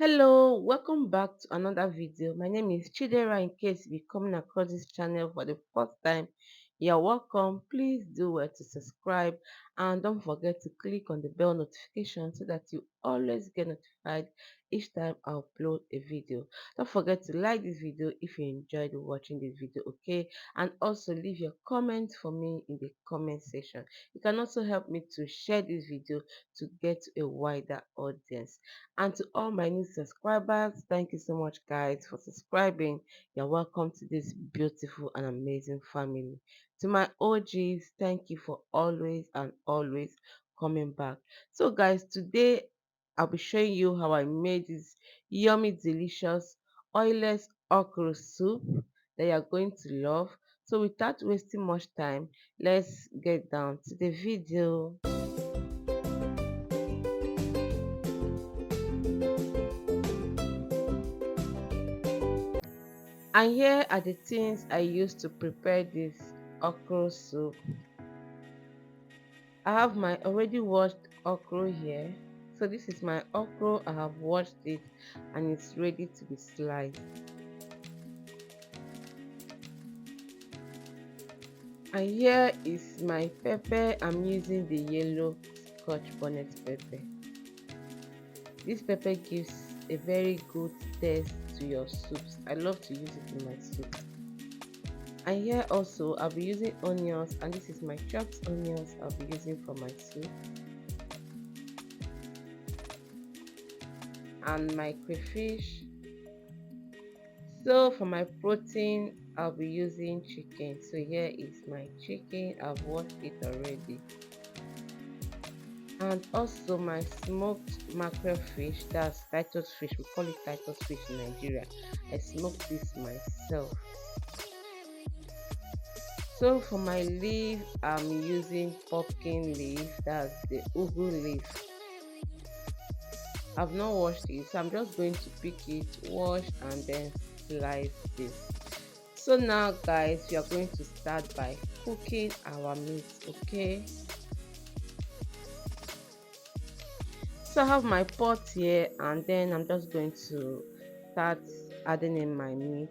Hello, welcome back to another video. My name is Chidera. In case you're coming across this channel for the first time, you're welcome. Please do well to subscribe and don't forget to click on the bell notification so that you always get notified each time I upload a video. Don't forget to like this video if you enjoyed watching this video, okay? And also leave your comments for me in the comment section. You can also help me to share this video to get to a wider audience. And to all my new subscribers, thank you so much, guys, for subscribing. You're welcome to this beautiful and amazing family. To my OGs, thank you for always and always coming back. So, guys, today I'll be showing you how I made this yummy, delicious, oilless okra soup that you're going to love. So, without wasting much time, let's get down to the video. And here are the things I used to prepare this okra soup. I have my already washed okra here. So this is my okra. I have washed it and it's ready to be sliced. And here is my pepper. I'm using the yellow scotch bonnet pepper. This pepper gives a very good taste to your soups. I love to use it in my soup. And here also I'll be using onions, and this is my chopped onions I'll be using for my soup, and my crayfish. So for my protein I'll be using chicken. So here is my chicken. I've washed it already. And also my smoked mackerel fish, that's Titus fish. We call it Titus fish in Nigeria. I smoked this myself. So for my leaf, I'm using pumpkin leaf, that's the ugu leaf. I've not washed it, so I'm just going to pick it, wash, and then slice this. So now, guys, we are going to start by cooking our meat, okay? So I have my pot here, and then I'm just going to start adding in my meat.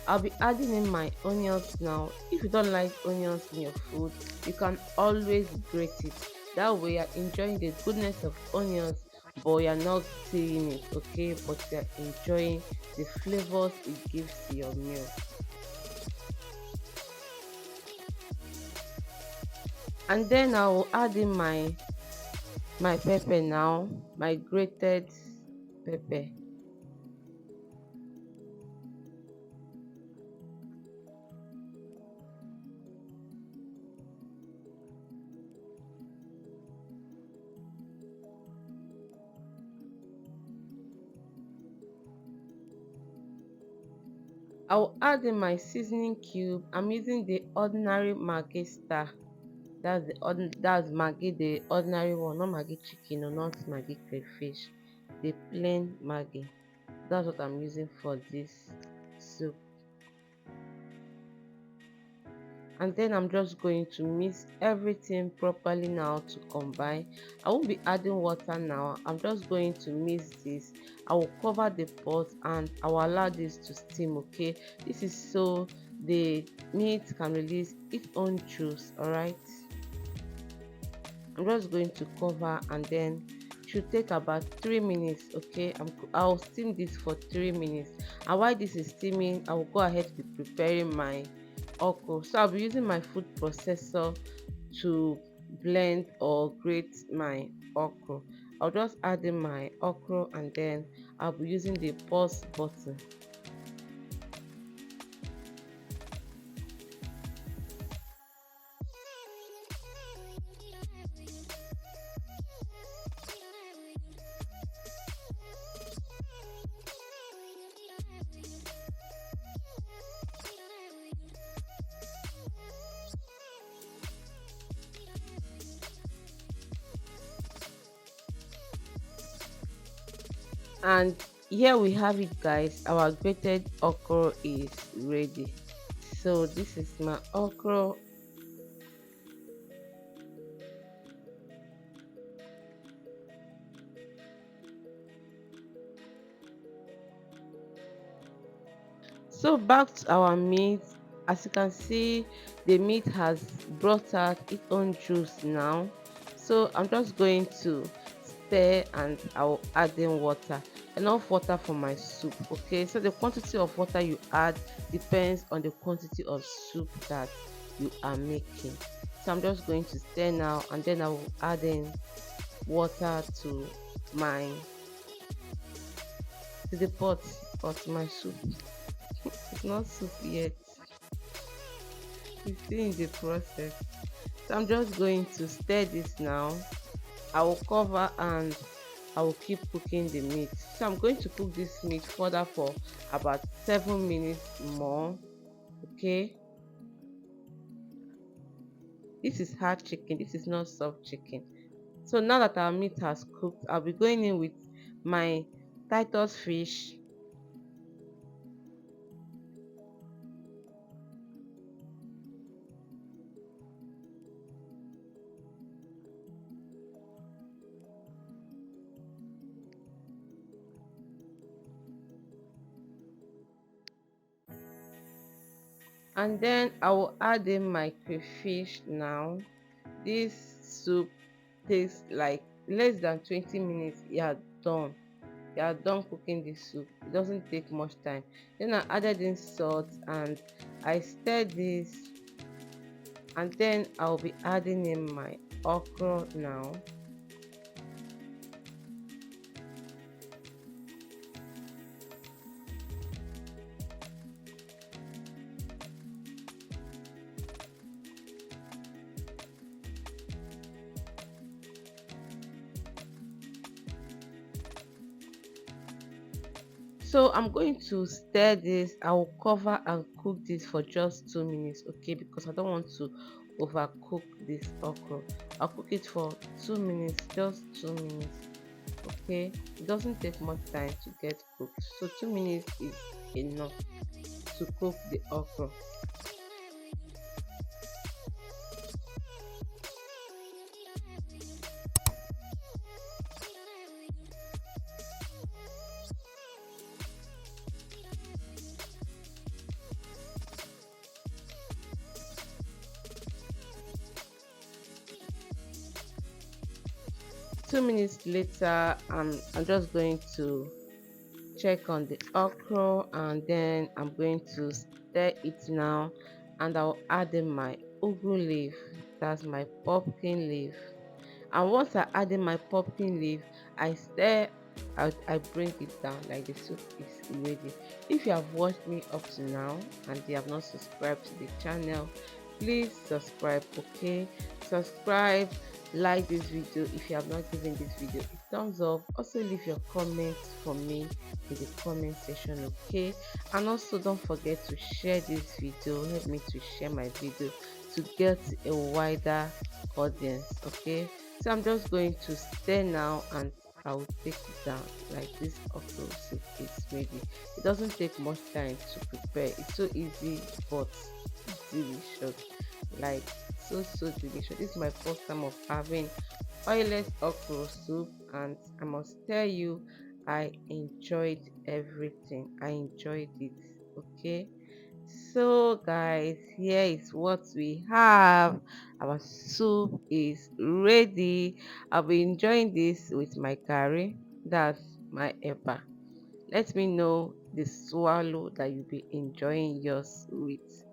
I'll be adding in my onions now. If you don't like onions in your food, you can always grate it. That way you're enjoying the goodness of onions, but you're not seeing it, okay? But you're enjoying the flavors it gives to your meal. And then I will add in my pepper now, my grated pepper. I'll add in my seasoning cube. I'm using the ordinary Maggi star. That's Maggi, the ordinary one, not Maggi chicken or not Maggi crayfish. The plain Maggi. That's what I'm using for this soup. And then I'm just going to mix everything properly now to combine. I won't be adding water now. I'm just going to mix this. I will cover the pot and I will allow this to steam, okay? This is so the meat can release its own juice, all right? I'm just going to cover, and then it should take about 3 minutes, okay? I'll steam this for 3 minutes, and while this is steaming I will go ahead to be preparing my okra. So I'll be using my food processor to blend or grate my okra. I'll just add in my okra, and then I'll be using the pause button. And here we have it, guys. Our grated okra is ready. So this is my okra. So back to our meat. As you can see, the meat has brought out its own juice now. So I'm just going to stir and I'll add in water. Enough water for my soup. Okay, so the quantity of water you add depends on the quantity of soup that you are making. So I'm just going to stir now and then I will add in water my to the pot or to my soup. It's not soup yet. It's still in the process. So I'm just going to stir this now. I will cover and I will keep cooking the meat. So I'm going to cook this meat further for about 7 minutes more. Okay, this is hard chicken, this is not soft chicken. So now that our meat has cooked, I'll be going in with my Titus fish. And then I will add in my crayfish now. This soup takes like less than 20 minutes. You are done cooking the soup. It doesn't take much time. Then I added in salt and I stirred this, and then I'll be adding in my okra now. 'So I'm going to stir this. I will cover and cook this for just 2 minutes, okay? Because I don't want to overcook this okra. I'll cook it for 2 minutes, just 2 minutes, okay? It doesn't take much time to get cooked, so 2 minutes is enough to cook the okra. 2 minutes later, I'm just going to check on the okra and then I'm going to stir it now, and I'll add in my ugu leaf, that's my pumpkin leaf. And once I add in my pumpkin leaf, I stir, I bring it down like the soup is ready. If you have watched me up to now and you have not subscribed to the channel, please subscribe, okay? Subscribe, like this video if you have not given this video a thumbs up. Also leave your comments for me in the comment section, okay? And also don't forget to share this video. Help me to share my video to get a wider audience, okay? So I'm just going to stir now and I will take it down like this. Okra soup is ready. It doesn't take much time to prepare. It's so easy but delicious, like so delicious. This is my first time of having oilless okra soup, and I must tell you, I enjoyed everything. I enjoyed it, okay? So guys, here is what we have. Our soup is ready. I'll be enjoying this with my curry, that's my eba. Let me know the swallow that you'll be enjoying yours with.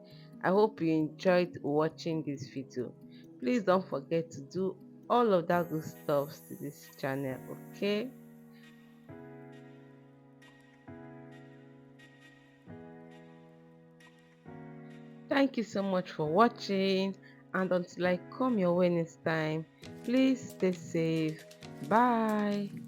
I hope you enjoyed watching this video. Please don't forget to do all of that good stuff to this channel, okay? Thank you so much for watching, and until I come your way next time, please stay safe. Bye.